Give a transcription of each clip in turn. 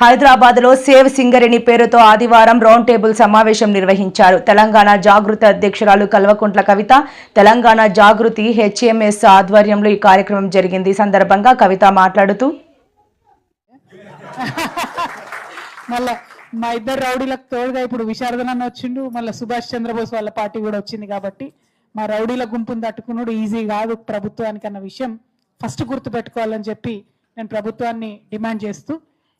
హైదరాబాద్లో సేవ్ సింగరేణి పేరుతో ఆదివారం రౌండ్ టేబుల్ సమావేశం నిర్వహించారు. తెలంగాణ జాగృతి అధ్యక్షురాలు కల్వకుంట్ల కవిత, తెలంగాణ జాగృతి హెచ్ఎంఎస్ ఆధ్వర్యంలో ఈ కార్యక్రమం జరిగింది. సందర్భంగా కవిత మాట్లాడుతూ మళ్ళా మా ఇద్దరు రౌడీలకు తోడుగా ఇప్పుడు విశారదనన్న వచ్చిండు, మళ్ళీ సుభాష్ చంద్రబోస్ వాళ్ళ పార్టీ కూడా వచ్చింది. కాబట్టి మా రౌడీల గుంపును తట్టుకున్నాడు ఈజీ కాదు ప్రభుత్వానికి అన్న విషయం ఫస్ట్ గుర్తు పెట్టుకోవాలని చెప్పి నేను ప్రభుత్వాన్ని డిమాండ్ చేస్తూ,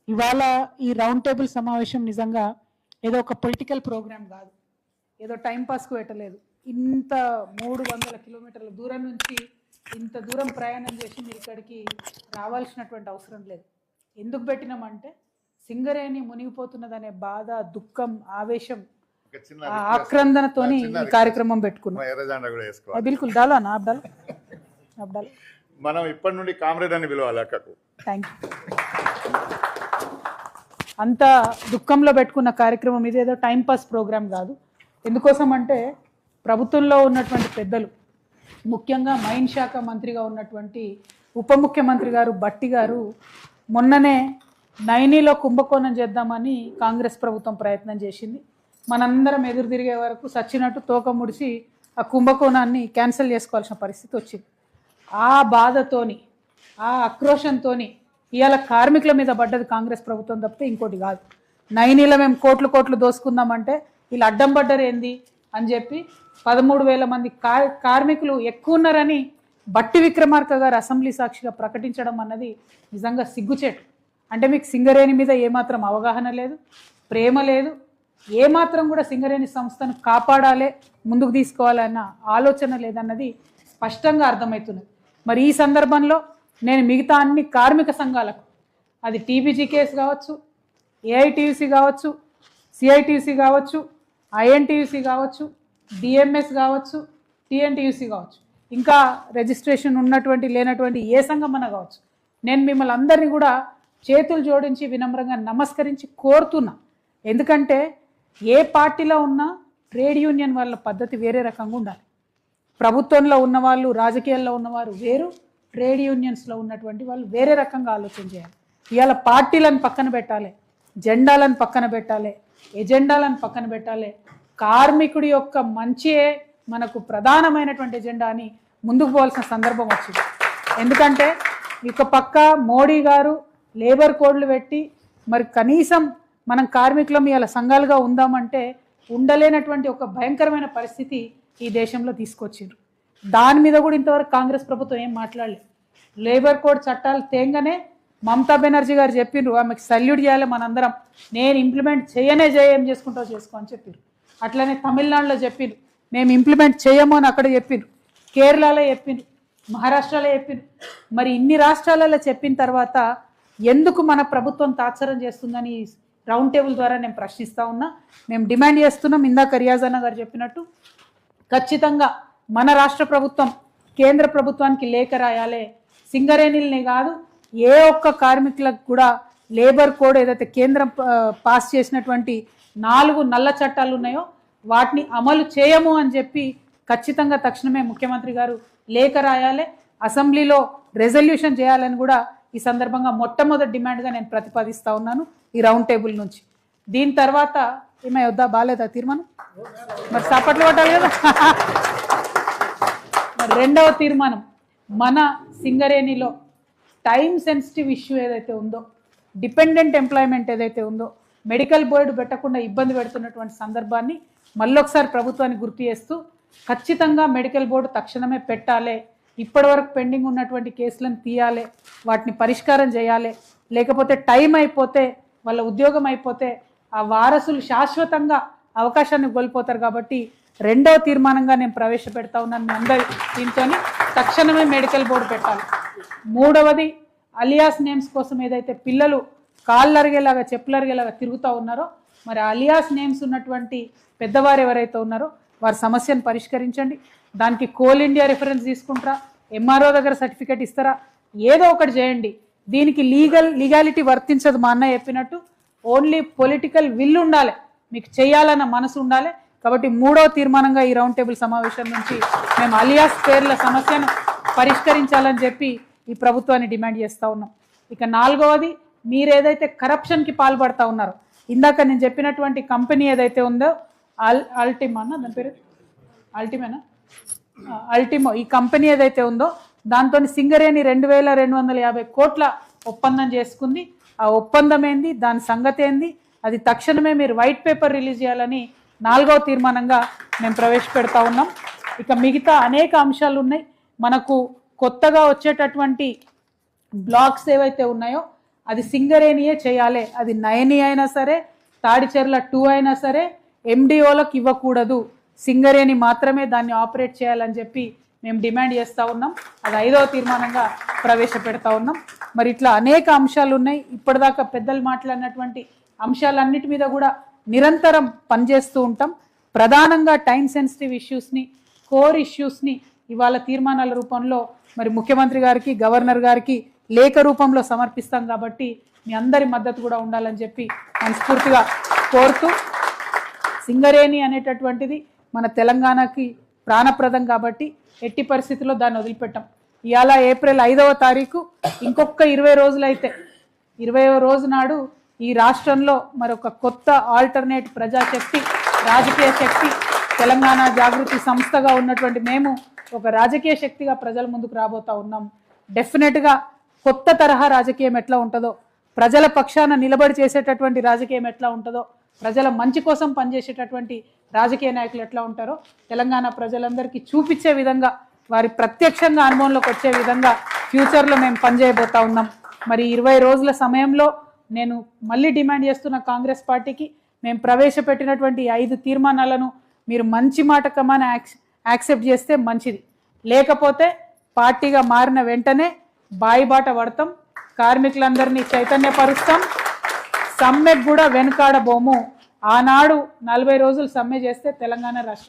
ఇవాళ ఈ రౌండ్ టేబుల్ సమావేశం నిజంగా ఏదో ఒక పొలిటికల్ ప్రోగ్రామ్ కాదు, ఏదో టైంపాస్కు పెట్టలేదు. ఇంత 300 కిలోమీటర్ల దూరం నుంచి ఇంత దూరం ప్రయాణం చేసి మీరు ఇక్కడికి రావాల్సినటువంటి అవసరం లేదు. ఎందుకు పెట్టినామంటే సింగరేణి మునిగిపోతున్నదనే బాధ, దుఃఖం, ఆవేశం, ఆక్రందనతోని ఈ కార్యక్రమం పెట్టుకున్నాం. బిల్కుల్ డాలో అన్న అబ్డాలు మనం ఇప్పటి నుండి కామ్రేడ్ అని పిలవాలి అక్కకు. Thank you. అంత దుఃఖంలో పెట్టుకున్న కార్యక్రమం ఇది ఏదో టైంపాస్ ప్రోగ్రామ్ కాదు. ఎందుకోసం అంటే ప్రభుత్వంలో ఉన్నటువంటి పెద్దలు, ముఖ్యంగా మైన్ శాఖ మంత్రిగా ఉన్నటువంటి ఉప ముఖ్యమంత్రి గారు భట్టి గారు మొన్ననే నైనీలో కుంభకోణం చేద్దామని కాంగ్రెస్ ప్రభుత్వం ప్రయత్నం చేసింది. మనందరం ఎదురు తిరిగే వరకు సచ్చినట్టు తోక ముడిచి ఆ కుంభకోణాన్ని క్యాన్సిల్ చేసుకోవాల్సిన పరిస్థితి వచ్చింది. ఆ బాధతోని, ఆ ఆక్రోషంతోని ఇవాళ కార్మికుల మీద పడ్డది కాంగ్రెస్ ప్రభుత్వం తప్పితే ఇంకోటి కాదు. నైనీలో మేము కోట్లు దోసుకుందామంటే వీళ్ళు అడ్డం పడ్డరు ఏంది అని చెప్పి 13,000 మంది కార్మికులు ఎక్కువ ఉన్నారని బట్టి విక్రమార్క గారు అసెంబ్లీ సాక్షిగా ప్రకటించడం అన్నది నిజంగా సిగ్గుచేటు. అంటే మీకు సింగరేణి మీద ఏమాత్రం అవగాహన లేదు, ప్రేమ లేదు, ఏమాత్రం కూడా సింగరేణి సంస్థను కాపాడాలి, ముందుకు తీసుకోవాలన్న ఆలోచన లేదన్నది స్పష్టంగా అర్థమవుతున్నది. మరి ఈ సందర్భంలో నేను మిగతా అన్ని కార్మిక సంఘాలకు, అది టీబీజీ కేసు కావచ్చు, ఏఐటీయూసీ కావచ్చు, సిఐటీయూసీ కావచ్చు, ఐఎన్టీయూసీ కావచ్చు, డిఎంఎస్ కావచ్చు, టీఎన్టీయూసీ కావచ్చు, ఇంకా రిజిస్ట్రేషన్ ఉన్నటువంటి లేనటువంటి ఏ సంఘమన్నా కావచ్చు, నేను మిమ్మల్ని అందరినీ కూడా చేతులు జోడించి వినమ్రంగా నమస్కరించి కోరుతున్నా. ఎందుకంటే ఏ పార్టీలో ఉన్నా ట్రేడ్ యూనియన్ వాళ్ళ పద్ధతి వేరే రకంగా ఉండాలి. ప్రభుత్వంలో ఉన్నవాళ్ళు, రాజకీయాల్లో ఉన్నవారు వేరు, ట్రేడ్ యూనియన్స్లో ఉన్నటువంటి వాళ్ళు వేరే రకంగా ఆలోచన చేయాలి. ఇవాళ పార్టీలను పక్కన పెట్టాలి, జెండాలను పక్కన పెట్టాలి, ఎజెండాలను పక్కన పెట్టాలి. కార్మికుడి యొక్క మంచియే మనకు ప్రధానమైనటువంటి ఎజెండా అని ముందుకు పోవాల్సిన సందర్భం వచ్చింది. ఎందుకంటే ఇక పక్క మోడీ గారు లేబర్ కోడ్లు పెట్టి మరి కనీసం మనం కార్మికులం ఇవాళ సంఘాలుగా ఉందామంటే ఉండలేనటువంటి ఒక భయంకరమైన పరిస్థితి ఈ దేశంలో తీసుకొచ్చారు. దాని మీద కూడా ఇంతవరకు కాంగ్రెస్ ప్రభుత్వం ఏం మాట్లాడలేదు. లేబర్ కోడ్ చట్టాలు తేంగానే మమతా బెనర్జీ గారు చెప్పిండ్రు, ఆమెకు సల్యూట్ చేయాలి మనందరం, నేను ఇంప్లిమెంట్ ఏం చేసుకుంటావు చేసుకో అని చెప్పారు. అట్లనే తమిళనాడులో చెప్పిండ్రు, మేము ఇంప్లిమెంట్ చేయము అని అక్కడ చెప్పిండ్రు, కేరళలో చెప్పిండ్రు, మహారాష్ట్రలో చెప్పిండ్రు. మరి ఇన్ని రాష్ట్రాలలో చెప్పిన తర్వాత ఎందుకు మన ప్రభుత్వం తాత్సరం చేస్తుందని రౌండ్ టేబుల్ ద్వారా నేను ప్రశ్నిస్తూ ఉన్నా. మేము డిమాండ్ చేస్తున్నాం, ఇందాక రియాజ్ అన్న గారు చెప్పినట్టు ఖచ్చితంగా మన రాష్ట్ర ప్రభుత్వం కేంద్ర ప్రభుత్వానికి లేఖ రాయాలి. సింగరేణిల్ని కాదు, ఏ ఒక్క కార్మికులకు కూడా లేబర్ కోడ్ ఏదైతే కేంద్రం పాస్ చేసినటువంటి 4 నల్ల చట్టాలు ఉన్నాయో వాటిని అమలు చేయము అని చెప్పి ఖచ్చితంగా తక్షణమే ముఖ్యమంత్రి గారు లేఖ రాయాలి, అసెంబ్లీలో రెజల్యూషన్ చేయాలని కూడా ఈ సందర్భంగా మొట్టమొదటి డిమాండ్గా నేను ప్రతిపాదిస్తూ ఉన్నాను ఈ రౌండ్ టేబుల్ నుంచి. దీని తర్వాత ఏమై వద్దా, బాగాలేదా తీర్మానం? మరి సాపట్లు పట్టాలి కదా. మరి రెండవ తీర్మానం, మన సింగరేణిలో టైం సెన్సిటివ్ ఇష్యూ ఏదైతే ఉందో, డిపెండెంట్ ఎంప్లాయ్మెంట్ ఏదైతే ఉందో, మెడికల్ బోర్డు పెట్టకుండా ఇబ్బంది పెడుతున్నటువంటి సందర్భాన్ని మళ్ళొకసారి ప్రభుత్వానికి గుర్తు చేస్తూ ఖచ్చితంగా మెడికల్ బోర్డు తక్షణమే పెట్టాలి, ఇప్పటివరకు పెండింగ్ ఉన్నటువంటి కేసులను తీయాలి, వాటిని పరిష్కారం చేయాలి. లేకపోతే టైం అయిపోతే, వాళ్ళ ఉద్యోగం అయిపోతే ఆ వారసులు శాశ్వతంగా అవకాశాన్ని కోల్పోతారు. కాబట్టి రెండవ తీర్మానంగా నేను ప్రవేశపెడతా ఉన్నాను మీ అందరి దీంతో, తక్షణమే మెడికల్ బోర్డు పెట్టాలి. మూడవది, అలియాస్ నేమ్స్ కోసం ఏదైతే పిల్లలు కాళ్ళు అరిగేలాగా చెప్పులు అరిగేలాగా తిరుగుతూ ఉన్నారో, మరి అలియాస్ నేమ్స్ ఉన్నటువంటి పెద్దవారు ఎవరైతే ఉన్నారో వారి సమస్యను పరిష్కరించండి. దానికి కోల్ ఇండియా రిఫరెన్స్ తీసుకుంటారా, ఎంఆర్ఓ దగ్గర సర్టిఫికేట్ ఇస్తారా, ఏదో ఒకటి చేయండి. దీనికి లీగాలిటీ వర్తించదు. మా అన్న చెప్పినట్టు ఓన్లీ పొలిటికల్ విల్ ఉండాలి, మీకు చేయాలన్న మనసు ఉండాలి. కాబట్టి మూడవ తీర్మానంగా ఈ రౌండ్ టేబుల్ సమావేశం నుంచి మేము అలియాస్ పేర్ల సమస్యను పరిష్కరించాలని చెప్పి ఈ ప్రభుత్వాన్ని డిమాండ్ చేస్తూ ఉన్నాం. ఇక నాలుగవది, మీరు ఏదైతే కరప్షన్కి పాల్పడతా ఉన్నారో, ఇందాక నేను చెప్పినటువంటి కంపెనీ ఏదైతే ఉందో అల్టిమా అన్న దాని పేరు అల్టిమో, ఈ కంపెనీ ఏదైతే ఉందో దాంతో సింగరేణి 2250 కోట్ల ఒప్పందం చేసుకుంది. ఆ ఒప్పందం ఏంది, దాని సంగతి ఏంది, అది తక్షణమే మీరు వైట్ పేపర్ రిలీజ్ చేయాలని 4వ తీర్మానంగా మేము ప్రవేశపెడతా ఉన్నాం. ఇక మిగతా అనేక అంశాలు ఉన్నాయి. మనకు కొత్తగా వచ్చేటటువంటి బ్లాక్స్ ఏవైతే ఉన్నాయో అది సింగరేణియే చేయాలి. అది నయని అయినా సరే, తాడిచెర్ల 2 అయినా సరే ఎండిఓలకు ఇవ్వకూడదు, సింగరేణి మాత్రమే దాన్ని ఆపరేట్ చేయాలని చెప్పి మేము డిమాండ్ చేస్తూ ఉన్నాం. అది 5వ తీర్మానంగా ప్రవేశపెడతా ఉన్నాం. మరి ఇట్లా అనేక అంశాలు ఉన్నాయి. ఇప్పటిదాకా పెద్దలు మాట్లాడినటువంటి అంశాలన్నిటి మీద కూడా నిరంతరం పనిచేస్తూ ఉంటాం. ప్రధానంగా టైం సెన్సిటివ్ ఇష్యూస్ని, కోర్ ఇష్యూస్ని ఇవాళ తీర్మానాల రూపంలో మరి ముఖ్యమంత్రి గారికి, గవర్నర్ గారికి లేఖ రూపంలో సమర్పిస్తాం. కాబట్టి మీ అందరి మద్దతు కూడా ఉండాలని చెప్పి మనస్ఫూర్తిగా కోరుతూ, సింగరేణి అనేటటువంటిది మన తెలంగాణకి ప్రాణప్రదం కాబట్టి ఎట్టి పరిస్థితుల్లో దాన్ని వదిలిపెట్టాం. ఇవాళ ఏప్రిల్ 5వ తారీఖు, ఇంకొక 20 రోజులైతే 20వ రోజు నాడు ఈ రాష్ట్రంలో మరొక కొత్త ఆల్టర్నేట్ ప్రజాశక్తి, రాజకీయ శక్తి, తెలంగాణ జాగృతి సంస్థగా ఉన్నటువంటి మేము ఒక రాజకీయ శక్తిగా ప్రజల ముందుకు రాబోతా ఉన్నాం. డెఫినెట్గా కొత్త తరహా రాజకీయం ఎట్లా ఉంటుందో, ప్రజల పక్షాన నిలబడి చేసేటటువంటి రాజకీయం ఎట్లా ఉంటుందో, ప్రజల మంచి కోసం పనిచేసేటటువంటి రాజకీయ నాయకులు ఎట్లా ఉంటారో తెలంగాణ ప్రజలందరికీ చూపించే విధంగా, వారి ప్రత్యక్షంగా అనుభవంలోకి వచ్చే విధంగా ఫ్యూచర్లో మేము పనిచేయబోతా ఉన్నాం. మరి 20 రోజుల సమయంలో నేను మళ్ళీ డిమాండ్ చేస్తున్న కాంగ్రెస్ పార్టీకి, మేము ప్రవేశపెట్టినటువంటి 5 తీర్మానాలను మీరు మంచి మాట కమాన యాక్సెప్ట్ చేస్తే మంచిది, లేకపోతే పార్టీగా మారిన వెంటనే బాయిబాట పడతాం, కార్మికులందరినీ చైతన్యపరుస్తాం, సమ్మెకు కూడా వెనుకాడబోము. ఆనాడు 40 రోజులు సమ్మె చేస్తే తెలంగాణ రాష్ట్రం